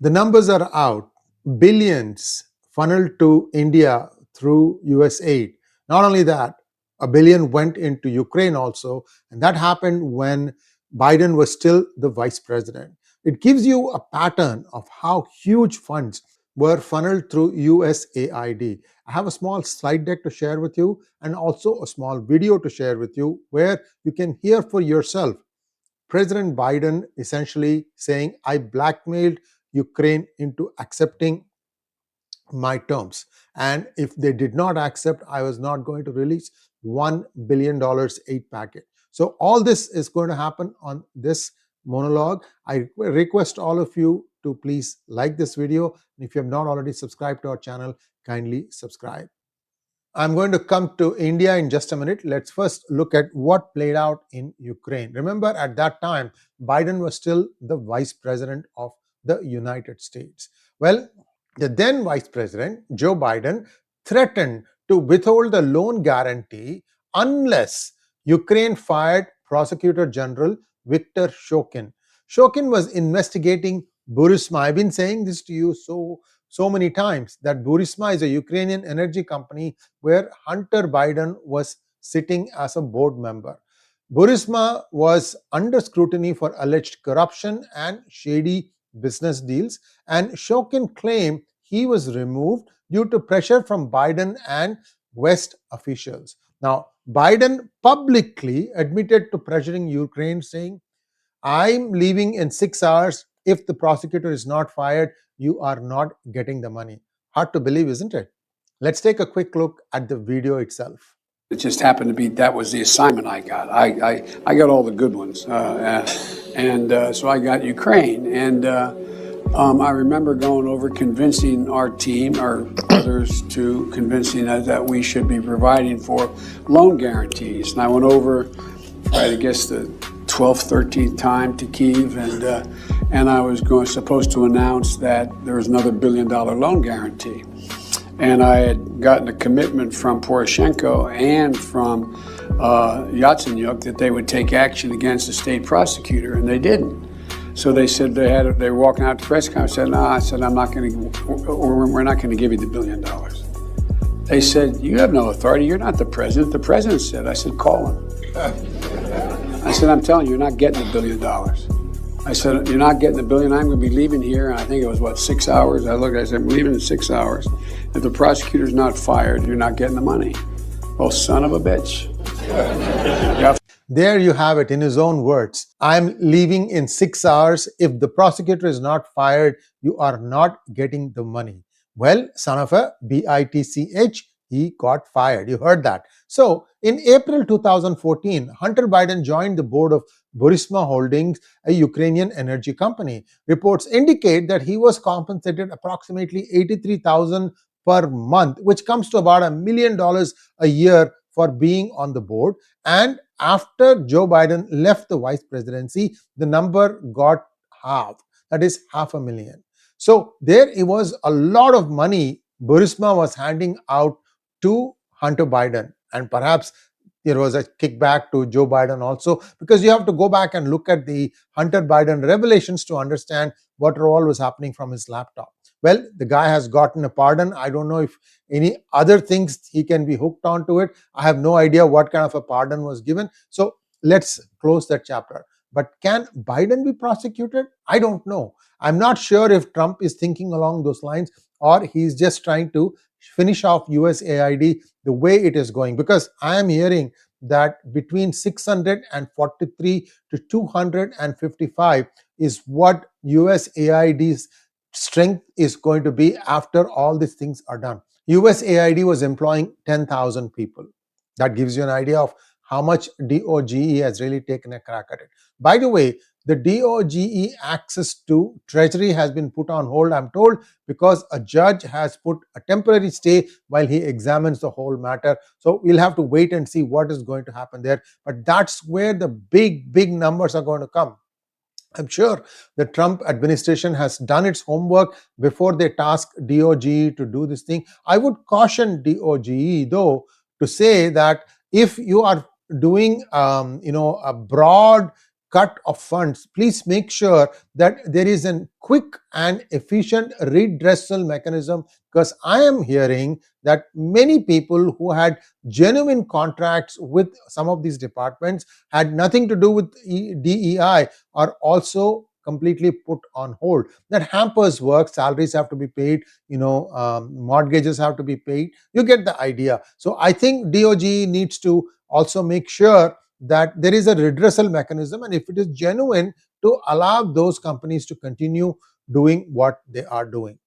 The numbers are out. Billions funneled to India through USAID. Not only that, a billion went into Ukraine also, and that happened when Biden was still the vice president. It gives you a pattern of how huge funds were funneled through USAID. I have a small slide deck to share with you and also a small video to share with you where you can hear for yourself President Biden essentially saying, I blackmailed Ukraine into accepting my terms. And if they did not accept, I was not going to release $1 billion aid package. So all this is going to happen on this monologue. I request all of you to please like this video. And if you have not already subscribed to our channel, kindly subscribe. I'm going to come to India in just a minute. Let's first look at what played out in Ukraine. Remember, at that time, Biden was still the vice president of the United States. Well, the then vice president, Joe Biden, threatened to withhold the loan guarantee unless Ukraine fired Prosecutor General Viktor Shokin. Shokin was investigating Burisma. I've been saying this to you so many times that Burisma is a Ukrainian energy company where Hunter Biden was sitting as a board member. Burisma was under scrutiny for alleged corruption and shady business deals, and Shokin claimed he was removed due to pressure from Biden and West officials. Now, Biden publicly admitted to pressuring Ukraine, saying, I'm leaving in 6 hours. If the prosecutor is not fired, you are not getting the money. Hard to believe, isn't it? Let's take a quick look at the video itself. It just happened to be that was the assignment I got. I got all the good ones, so I got Ukraine, and I remember going over convincing our team, or others, to convincing us that we should be providing for loan guarantees. And I went over, I guess, the 12th, 13th time to Kyiv, and I was supposed to announce that there was another $1 billion loan guarantee. And I had gotten a commitment from Poroshenko and from Yatsenyuk that they would take action against the state prosecutor, and they didn't. So they said they were walking out to the press conference. I said, no, I said, we're not going to give you the $1 billion. They said, you have no authority. You're not the president. The president said. I said, call him. I said, I'm telling you, you're not getting the $1 billion. I said, you're not getting the $1 billion. I'm going to be leaving here. And I think it was, 6 hours? I said, I'm leaving in 6 hours. If the prosecutor's not fired, you're not getting the money. Oh, son of a bitch. Yeah. There you have it in his own words. I'm leaving in 6 hours. If the prosecutor is not fired, you are not getting the money. Well, son of a bitch, he got fired. You heard that. So in April 2014, Hunter Biden joined the board of Burisma Holdings, a Ukrainian energy company. Reports indicate that he was compensated approximately $83,000 per month, which comes to about $1 million a year for being on the board. And after Joe Biden left the vice presidency, the number got halved. That is $500,000. So there it was a lot of money Burisma was handing out to Hunter Biden, and perhaps there was a kickback to Joe Biden also, because you have to go back and look at the Hunter Biden revelations to understand what all was happening from his laptop. Well, the guy has gotten a pardon. I don't know if any other things he can be hooked onto it. I have no idea what kind of a pardon was given. So let's close that chapter. But can Biden be prosecuted? I don't know. I'm not sure if Trump is thinking along those lines, or he's just trying to finish off USAID the way it is going, because I am hearing that between 643 to 255 is what USAID's strength is going to be after all these things are done. USAID was employing 10,000 people. That gives you an idea of how much DOGE has really taken a crack at it. By the way, the DOGE access to Treasury has been put on hold, I'm told, because a judge has put a temporary stay while he examines the whole matter. So we'll have to wait and see what is going to happen there. But that's where the big numbers are going to come. I'm sure the Trump administration has done its homework before they task DOGE to do this thing. I would caution DOGE, though, to say that if you are doing a broad cut of funds, please make sure that there is a quick and efficient redressal mechanism, because I am hearing that many people who had genuine contracts with some of these departments had nothing to do with DEI are also completely put on hold. That hampers work. Salaries have to be paid, mortgages have to be paid. You get the idea. So I think DOG needs to also make sure that there is a redressal mechanism, and if it is genuine, to allow those companies to continue doing what they are doing.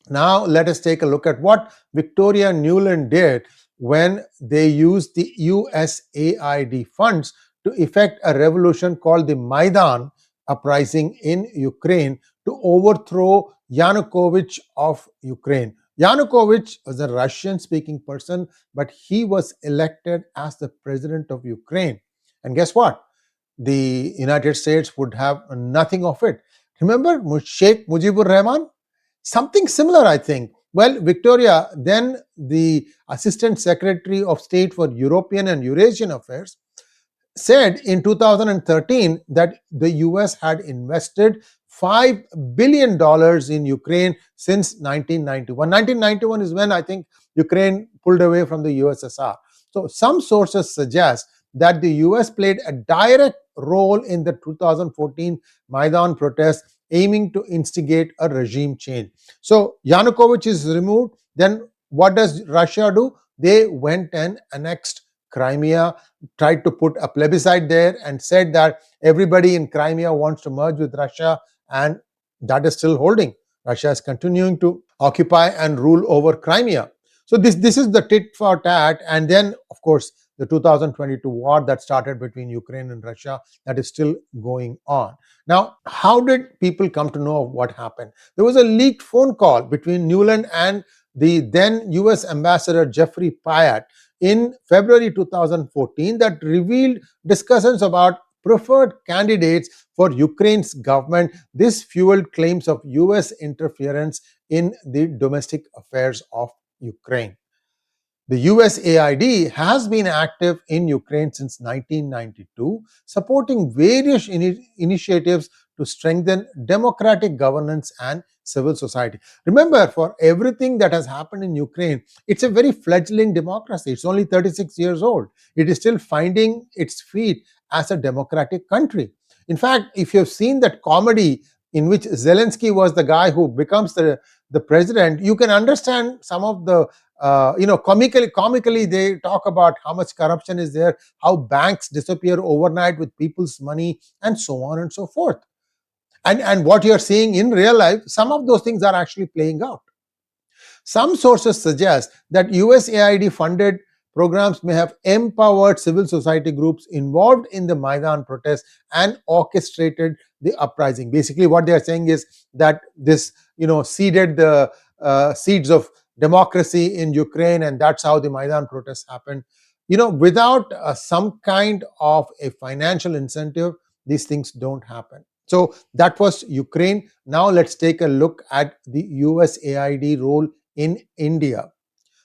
Now let us take a look at what Victoria Nuland did when they used the USAID funds to effect a revolution called the Maidan uprising in Ukraine to overthrow Yanukovych of Ukraine. Yanukovych was a Russian-speaking person, but he was elected as the president of Ukraine. And guess what? The United States would have nothing of it. Remember Sheikh Mujibur Rahman? Something similar, I think. Well, Victoria, then the Assistant Secretary of State for European and Eurasian Affairs, said in 2013 that the US had invested $5 billion in Ukraine since 1991. 1991 is when I think Ukraine pulled away from the USSR. So some sources suggest that the US played a direct role in the 2014 Maidan protests, aiming to instigate a regime change. So Yanukovych is removed. Then what does Russia do? They went and annexed Crimea, tried to put a plebiscite there and said that everybody in Crimea wants to merge with Russia, and that is still holding. Russia is continuing to occupy and rule over Crimea. So this is the tit for tat. And then, of course, the 2022 war that started between Ukraine and Russia, that is still going on. Now, how did people come to know what happened? There was a leaked phone call between Nuland and the then US Ambassador 𝗤𝗲𝗄𝗍 𝗫𝗫 in February 2014 that revealed discussions about preferred candidates for Ukraine's government. This fueled claims of US interference in the domestic affairs of Ukraine. The USAID has been active in Ukraine since 1992, supporting various initiatives to strengthen democratic governance and civil society. Remember, for everything that has happened in Ukraine, it's a very fledgling democracy. It's only 36 years old. It is still finding its feet as a democratic country. In fact, if you've seen that comedy in which Zelensky was the guy who becomes the president, you can understand some of the comically they talk about how much corruption is there, how banks disappear overnight with people's money, and so on and so forth. And what you're seeing in real life, some of those things are actually playing out. Some sources suggest that USAID funded programs may have empowered civil society groups involved in the Maidan protests and orchestrated the uprising. Basically, what they are saying is that this, seeded the seeds of democracy in Ukraine, and that's how the Maidan protests happened. Without some kind of a financial incentive, these things don't happen. So that was Ukraine. Now let's take a look at the USAID role in India.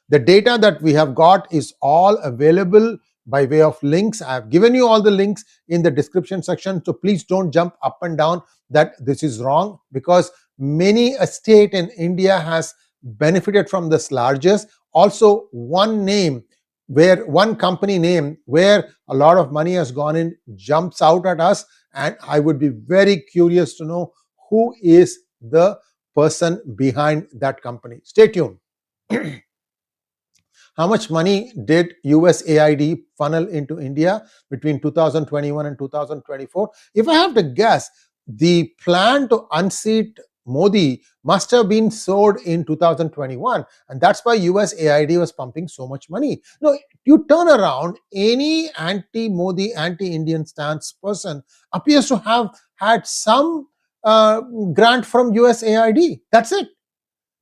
The data that we have got is all available by way of links. I have given you all the links in the description section, so please don't jump up and down that this is wrong, because many a state in India has benefited from this largest. Also, one company name where a lot of money has gone in jumps out at us, and I would be very curious to know who is the person behind that company. Stay tuned. How much money did USAID funnel into India between 2021 and 2024? If I have to guess, the plan to unseat Modi must have been sold in 2021, and that's why USAID was pumping so much money. No, you turn around, any anti-Modi, anti-Indian stance person appears to have had some grant from USAID. That's it.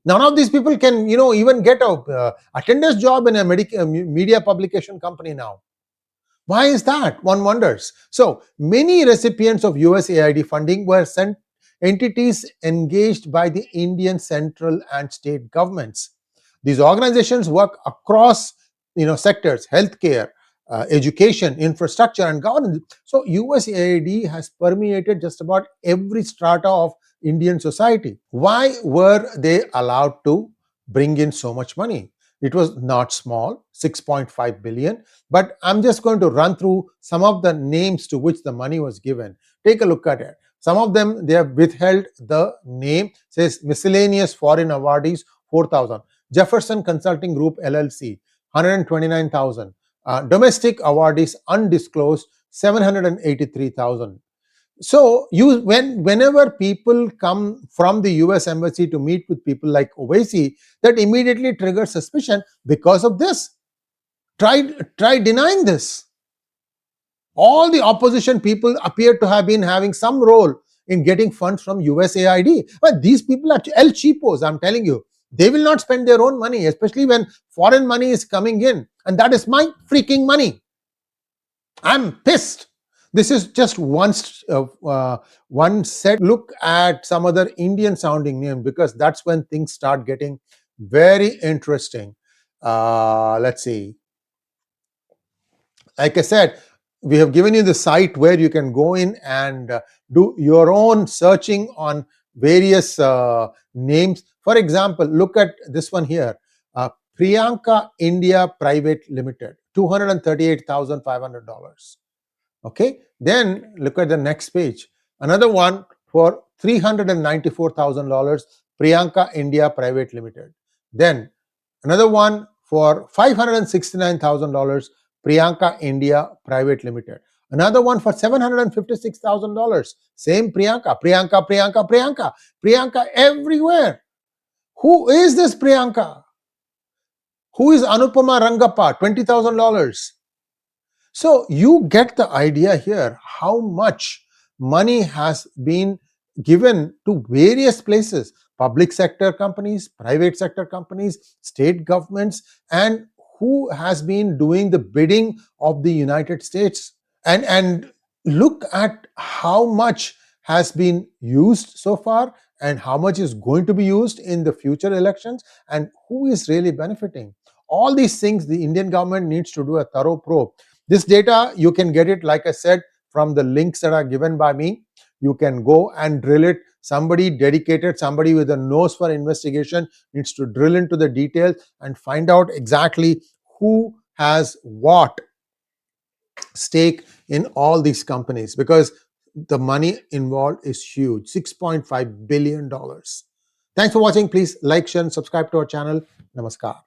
None of these people can, even get a attendance job in a media publication company now. Why is that? One wonders. So many recipients of USAID funding were entities engaged by the Indian central and state governments. These organizations work across, sectors: healthcare, education, infrastructure, and governance. So USAID has permeated just about every strata of Indian society. Why were they allowed to bring in so much money? It was not small, 6.5 billion. But I'm just going to run through some of the names to which the money was given. Take a look at it. Some of them, they have withheld the name, says miscellaneous foreign awardees, 4,000. Jefferson Consulting Group LLC, 129,000. Domestic awardees undisclosed, 783,000. So whenever people come from the US embassy to meet with people like Owaisi, that immediately triggers suspicion because of this. Try denying this. All the opposition people appear to have been having some role in getting funds from USAID. But these people are 𝗟𝗡𝗄𝗄, I'm telling you. They will not spend their own money, especially when foreign money is coming in. And that is my freaking money. I'm pissed. This is just one set. Look at some other Indian sounding name, because that's when things start getting very interesting. Let's see. Like I said, we have given you the site where you can go in and do your own searching on various names. For example, look at this one here. Priyanka India Private Limited, $238,500. Okay, then look at the next page. Another one for $394,000, Priyanka India Private Limited. Then another one for $569,000, Priyanka India Private Limited. Another one for $756,000, same Priyanka, Priyanka, Priyanka, Priyanka, Priyanka everywhere. Who is this Priyanka? Who is Anupama Rangappa? $20,000. So you get the idea here how much money has been given to various places, public sector companies, private sector companies, state governments, and who has been doing the bidding of the United States. And look at how much has been used so far and how much is going to be used in the future elections, and who is really benefiting. All these things the Indian government needs to do a thorough probe. This data, you can get it, like I said, from the links that are given by me. You can go and drill it. Somebody dedicated, somebody with a nose for investigation needs to drill into the details and find out exactly who has what stake in all these companies, because the money involved is huge, $6.5 billion. Thanks for watching. Please like, share, and subscribe to our channel. Namaskar.